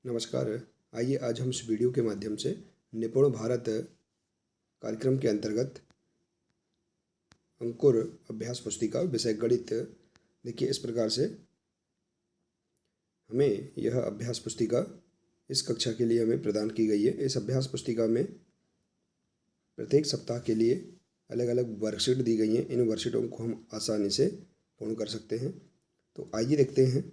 नमस्कार। आइए आज हम इस वीडियो के माध्यम से निपुण भारत कार्यक्रम के अंतर्गत अंकुर अभ्यास पुस्तिका विषय गणित। देखिए इस प्रकार से हमें यह अभ्यास पुस्तिका इस कक्षा के लिए हमें प्रदान की गई है। इस अभ्यास पुस्तिका में प्रत्येक सप्ताह के लिए अलग अलग वर्कशीट दी गई हैं। इन वर्कशीटों को हम आसानी से पूर्ण कर सकते हैं। तो आइए देखते हैं।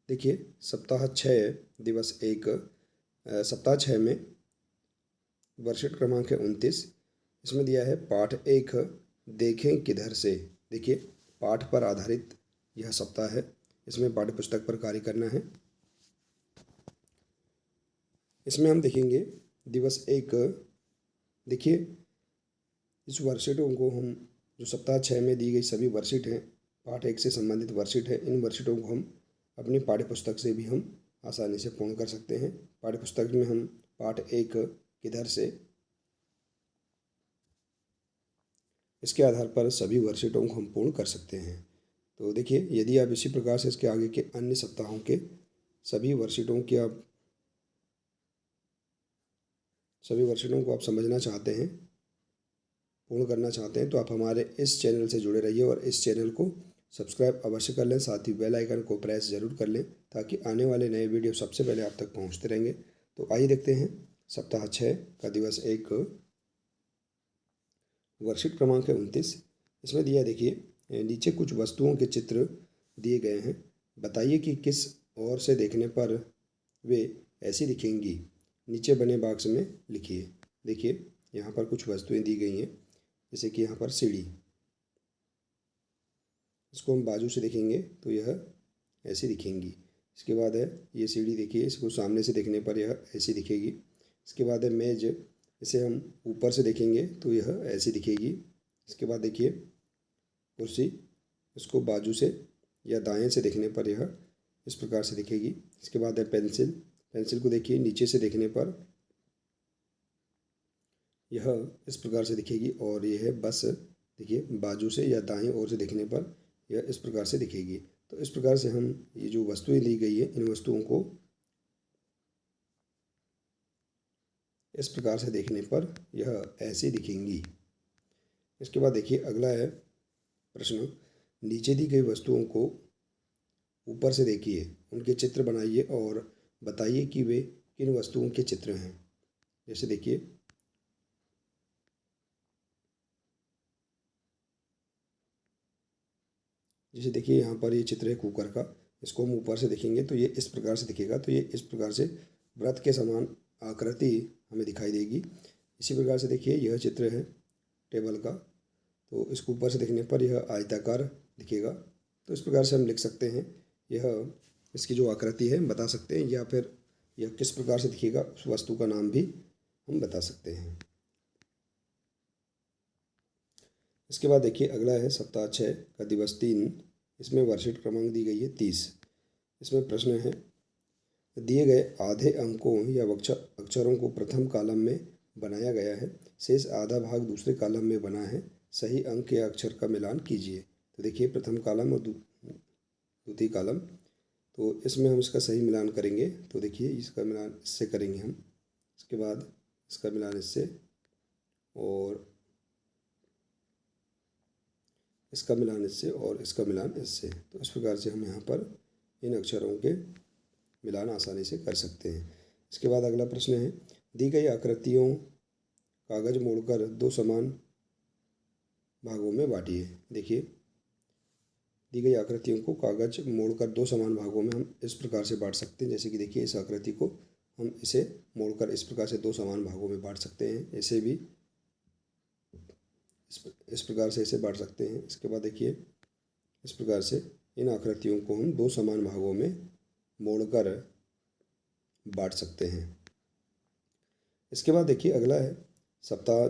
देखिए सप्ताह 6 दिवस 1 सप्ताह 6 में वर्कशीट क्रमांक है 29। इसमें दिया है पाठ 1 देखें किधर से। देखिए पाठ पर आधारित यह सप्ताह है। इसमें पाठ्य पुस्तक पर कार्य करना है। इसमें हम देखेंगे दिवस 1। देखिए इस वर्कशीटों को हम जो सप्ताह 6 में दी गई सभी वर्कशीट हैं, पाठ 1 से संबंधित वर्कशीट है। इन वर्कशीटों को हम अपनी पाठ्य पुस्तक से भी हम आसानी से पूर्ण कर सकते हैं। पाठ्य पुस्तक में हम पाठ 1 किधर से इसके आधार पर सभी वर्कशीटों को हम पूर्ण कर सकते हैं। तो देखिए यदि आप इसी प्रकार से इसके आगे के अन्य सप्ताहों के सभी वर्कशीटों को आप समझना चाहते हैं, पूर्ण करना चाहते हैं, तो आप हमारे इस चैनल से जुड़े रहिए और इस चैनल को सब्सक्राइब अवश्य कर लें। साथ ही बेल आइकन को प्रेस जरूर कर लें ताकि आने वाले नए वीडियो सबसे पहले आप तक पहुंचते रहेंगे। तो आइए देखते हैं सप्ताह 6 का दिवस 1 वर्कशीट क्रमांक है 29। इसमें दिया देखिए नीचे कुछ वस्तुओं के चित्र दिए गए हैं। बताइए कि किस ओर से देखने पर वे ऐसी दिखेंगी। नीचे बने बॉक्स में लिखिए। देखिए यहाँ पर कुछ वस्तुएं दी गई हैं, जैसे कि यहाँ पर सीढ़ी। इसको हम बाजू से देखेंगे तो यह ऐसी दिखेंगी। इसके बाद है ये सीढ़ी। देखिए इसको सामने से देखने पर यह ऐसी दिखेगी। इसके बाद है मेज। इसे हम ऊपर से देखेंगे तो यह ऐसी दिखेगी। इसके बाद देखिए कुर्सी। इसको बाजू से या दाएं से देखने पर यह इस प्रकार से दिखेगी। इसके बाद है पेंसिल। पेंसिल को देखिए नीचे से देखने पर यह इस प्रकार से दिखेगी। और यह है बस। देखिए बाजू से या दाएं ओर से देखने पर यह इस प्रकार से दिखेगी। तो इस प्रकार से हम ये जो वस्तुएं ली गई है इन वस्तुओं को इस प्रकार से देखने पर यह ऐसी दिखेंगी। इसके बाद देखिए अगला है प्रश्न। नीचे दी गई वस्तुओं को ऊपर से देखिए, उनके चित्र बनाइए और बताइए कि वे किन वस्तुओं के चित्र हैं। जैसे देखिए यहाँ पर ये चित्र है कुकर का। इसको हम ऊपर से देखेंगे तो ये इस प्रकार से दिखेगा। तो ये इस प्रकार से वृत्त के समान आकृति हमें दिखाई देगी। इसी प्रकार से देखिए यह चित्र है टेबल का। तो इसको ऊपर से देखने पर यह आयताकार दिखेगा। तो इस प्रकार से हम लिख सकते हैं, यह इसकी जो आकृति है बता सकते हैं, या फिर यह किस प्रकार से दिखेगा उस वस्तु का नाम भी हम बता सकते हैं। इसके बाद देखिए अगला है सप्ताह 6 का दिवस 3। इसमें वर्कशीट क्रमांक दी गई है 30। इसमें प्रश्न है दिए गए आधे अंकों या अक्षरों को प्रथम कॉलम में बनाया गया है, शेष आधा भाग दूसरे कॉलम में बना है। सही अंक या अक्षर का मिलान कीजिए। तो देखिए प्रथम कॉलम और द्वितीय कॉलम, तो इसमें हम इसका सही मिलान करेंगे। तो देखिए इसका मिलान इससे करेंगे हम। इसके बाद इसका मिलान इससे और इसका मिलान इससे और इसका मिलान इससे। तो इस प्रकार से हम यहाँ पर इन अक्षरों के मिलान आसानी से कर सकते हैं। इसके बाद अगला प्रश्न है दी गई आकृतियों कागज मोड़कर दो समान भागों में बांटिए। देखिए दी गई आकृतियों को कागज मोड़कर दो समान भागों में हम इस प्रकार से बांट सकते हैं। जैसे कि देखिए इस आकृति को हम इसे मोड़कर इस प्रकार से दो समान भागों में बांट सकते हैं। इसे भी इस प्रकार से इसे बांट सकते हैं। इसके बाद देखिए इस प्रकार से इन आकृतियों को हम दो समान भागों में मोड़कर बांट सकते हैं। इसके बाद देखिए अगला है सप्ताह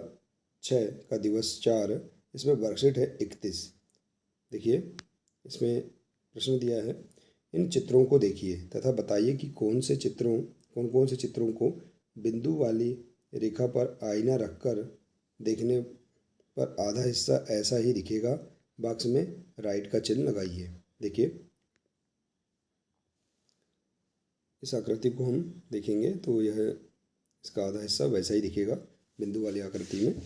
6 का दिवस 4। इसमें वर्कशीट है 31। देखिए इसमें प्रश्न दिया है इन चित्रों को देखिए तथा बताइए कि कौन कौन से चित्रों को बिंदु वाली रेखा पर आईना रखकर देखने पर आधा हिस्सा ऐसा ही दिखेगा। बॉक्स में राइट का चिन्ह लगाइए। देखिए इस आकृति को हम देखेंगे तो यह इसका आधा हिस्सा वैसा ही दिखेगा बिंदु वाली आकृति में।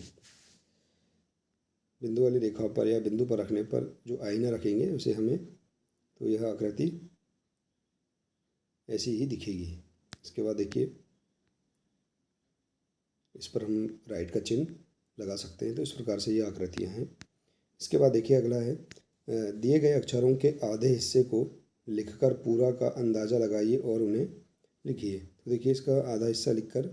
बिंदु वाली रेखा पर या बिंदु पर रखने पर जो आईना रखेंगे उसे हमें तो यह आकृति ऐसी ही दिखेगी। इसके बाद देखिए इस पर हम राइट का चिन्ह लगा सकते हैं। तो इस प्रकार से ये आकृतियाँ हैं। इसके बाद देखिए अगला है दिए गए अक्षरों के आधे हिस्से को लिखकर पूरा का अंदाज़ा लगाइए और उन्हें लिखिए। तो देखिए इसका आधा हिस्सा लिखकर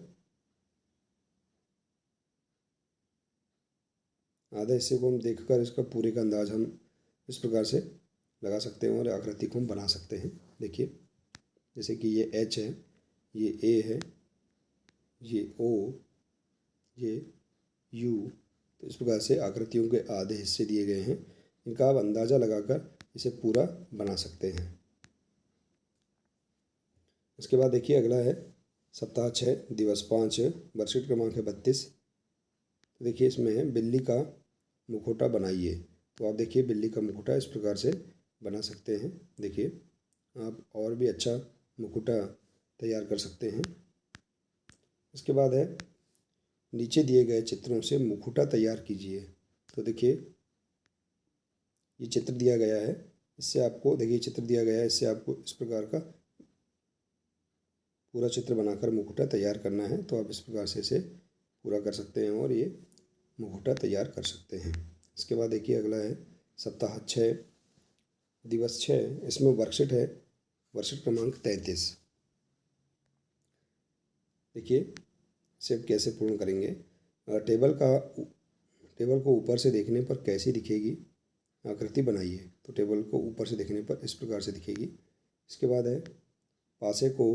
आधे हिस्से को हम देखकर इसका पूरे का अंदाज हम इस प्रकार से लगा सकते हैं और आकृति को हम बना सकते हैं। देखिए जैसे कि ये एच है, ये ए है, ये ओ, ये यू। तो इस प्रकार से आकृतियों के आधे हिस्से दिए गए हैं, इनका आप अंदाज़ा लगाकर इसे पूरा बना सकते हैं। इसके बाद देखिए अगला है सप्ताह 6 दिवस 5 वर्कशीट क्रमांक है 32। तो देखिए इसमें है बिल्ली का मुखौटा बनाइए। तो आप देखिए बिल्ली का मुखौटा इस प्रकार से बना सकते हैं। देखिए आप और भी अच्छा मुखौटा तैयार कर सकते हैं। इसके बाद है नीचे दिए गए चित्रों से मुखौटा तैयार कीजिए। तो देखिए ये चित्र दिया गया है, इससे आपको देखिए चित्र दिया गया है, इससे आपको इस प्रकार का पूरा चित्र बनाकर मुखौटा तैयार करना है। तो आप इस प्रकार से इसे पूरा कर सकते हैं और ये मुखौटा तैयार कर सकते हैं। इसके बाद देखिए अगला है सप्ताह 6 दिवस 6। इसमें वर्कशीट है वर्कशीट क्रमांक 33। देखिए इसे कैसे पूर्ण करेंगे। टेबल को ऊपर से देखने पर कैसी दिखेगी आकृति बनाइए। तो टेबल को ऊपर से देखने पर इस प्रकार से दिखेगी। इसके बाद है पासे को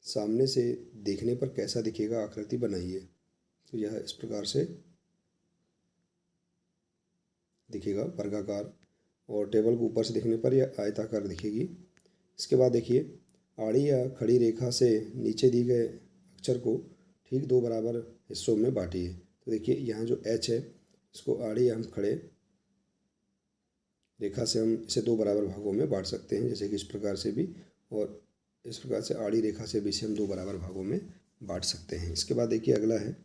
सामने से देखने पर कैसा दिखेगा आकृति बनाइए। तो यह इस प्रकार से दिखेगा वर्गाकार, और टेबल को ऊपर से देखने पर यह आयताकार दिखेगी। इसके बाद देखिए आड़ी या खड़ी रेखा से नीचे दिए गए अक्षर को ठीक 2 बराबर हिस्सों में बांटिए। तो देखिए यहाँ जो एच है इसको आड़ी या हम खड़े रेखा से हम इसे 2 बराबर भागों में बांट सकते हैं, जैसे कि इस प्रकार से भी, और इस प्रकार से आड़ी रेखा से भी इसे हम 2 बराबर भागों में बांट सकते हैं। इसके बाद देखिए अगला है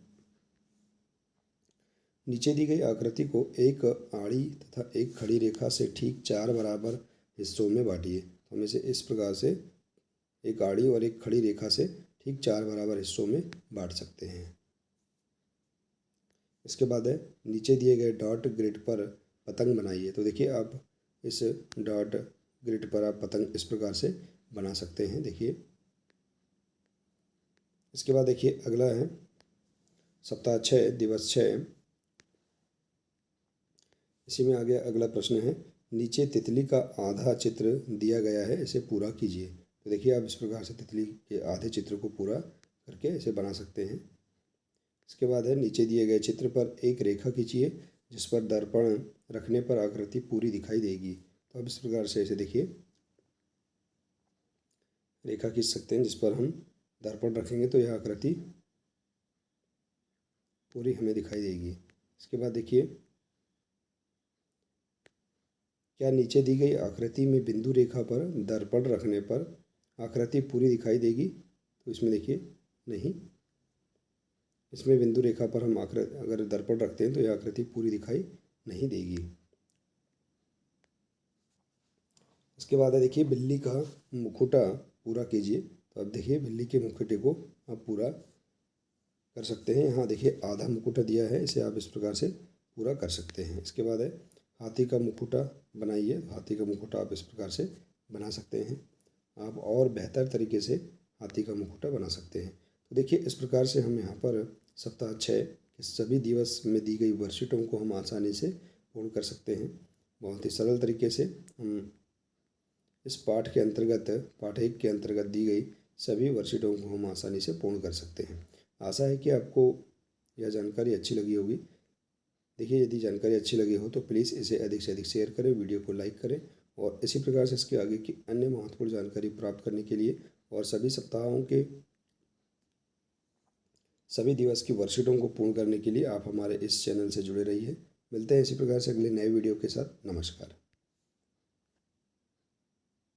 नीचे दी गई आकृति को एक आड़ी तथा एक खड़ी रेखा से ठीक 4 बराबर हिस्सों में बांटिए। तो हम इसे इस प्रकार से एक आड़ी और एक खड़ी रेखा से ठीक 4 बराबर हिस्सों में बांट सकते हैं। इसके बाद है नीचे दिए गए डॉट ग्रिड पर पतंग बनाइए। तो देखिए आप इस डॉट ग्रिड पर आप पतंग इस प्रकार से बना सकते हैं। देखिए इसके बाद देखिए अगला है सप्ताह 6 दिवस 6। इसी में आगे अगला प्रश्न है नीचे तितली का आधा चित्र दिया गया है, इसे पूरा कीजिए। तो देखिए आप इस प्रकार से तितली के आधे चित्र को पूरा करके इसे बना सकते हैं। इसके बाद है नीचे दिए गए चित्र पर एक रेखा खींचिए जिस पर दर्पण रखने पर आकृति पूरी दिखाई देगी। तो आप इस प्रकार से इसे देखिए रेखा खींच सकते हैं जिस पर हम दर्पण रखेंगे तो यह आकृति पूरी हमें दिखाई देगी। इसके बाद देखिए क्या नीचे दी गई आकृति में बिंदु रेखा पर दर्पण रखने पर आकृति पूरी दिखाई देगी। तो इसमें देखिए नहीं, इसमें बिंदु रेखा पर हम अगर दर्पण रखते हैं तो यह आकृति पूरी दिखाई नहीं देगी। इसके बाद है देखिए बिल्ली का मुखौटा पूरा कीजिए। तो अब देखिए बिल्ली के मुखौटे को आप पूरा कर सकते हैं। यहाँ देखिए आधा मुखौटा दिया है, इसे आप इस प्रकार से पूरा कर सकते हैं। इसके बाद है हाथी का मुखौटा बनाइए। हाथी का मुखौटा आप इस प्रकार से बना सकते हैं। आप और बेहतर तरीके से हाथी का मुखौटा बना सकते हैं। तो देखिए इस प्रकार से हम यहाँ पर सप्ताह 6 के सभी दिवस में दी गई वर्कशीटों को हम आसानी से पूर्ण कर सकते हैं। बहुत ही सरल तरीके से हम इस पाठ के अंतर्गत पाठ 1 के अंतर्गत दी गई सभी वर्कशीटों को हम आसानी से पूर्ण कर सकते हैं। आशा है कि आपको यह जानकारी अच्छी लगी होगी। देखिए यदि जानकारी अच्छी लगी हो तो प्लीज़ इसे अधिक से अधिक शेयर करें, वीडियो को लाइक करें, और इसी प्रकार से इसके आगे की अन्य महत्वपूर्ण जानकारी प्राप्त करने के लिए और सभी सप्ताहों के सभी दिवस की वर्कशीटों को पूर्ण करने के लिए आप हमारे इस चैनल से जुड़े रहिए। मिलते हैं इसी प्रकार से अगले नए वीडियो के साथ। नमस्कार।